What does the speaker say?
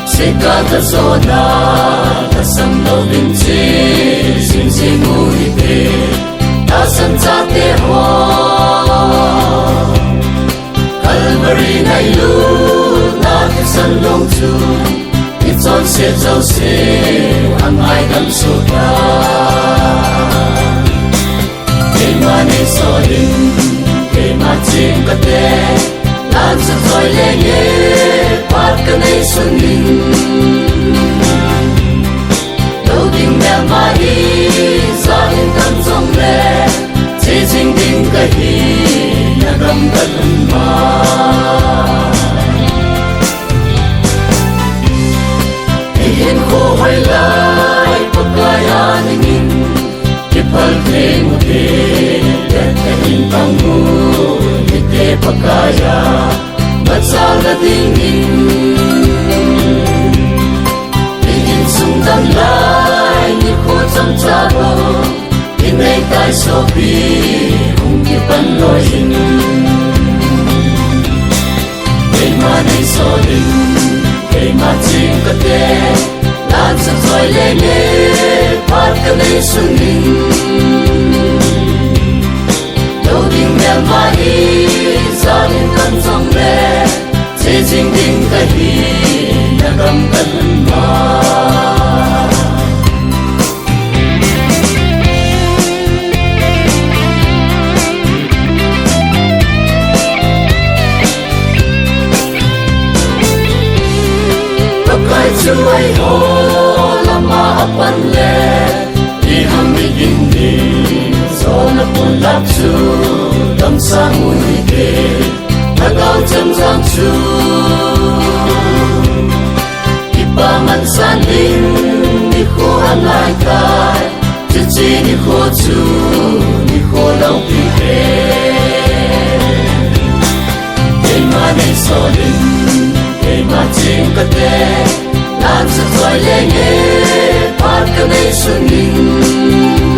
Sikata zona tasam lo vinci sinsi muite tasam chate ho Calvary nai lu na kisan long chu it's on se zau se ang ai gam so ta ma ne so din ma chim ka te lan sa soi le ye pat ka nei sun ning đâu ding mel ma hi sa in tan song le che jing ding ka hi na gam ka ma hin ko hai lai pa ka ya ning ki phal the mu te te hin tang mu te pa ka ya Batsal na tingin Tingin sungdan lai Ni ko cham chabo Inay tay sopi Kung kipan loyin Kay manay solin Kay matching kate Lan sa soy lenge Par ka na'y sunin Loading mel mahi Zalin kan song le Che jing ding ka hi Nagam kan ma Pakai chuai ho Lama apan le Iham bigin di Zona pun lap chu Dam sa mui ke Nagaw cham cham chu Ipa man san ling Ni ko anay kai Chichi ni ko chu Ni ko lau pi ke Kay ma nei so ling Kay ma ching ka te Lan sa toy lenge Par ka nei sun ling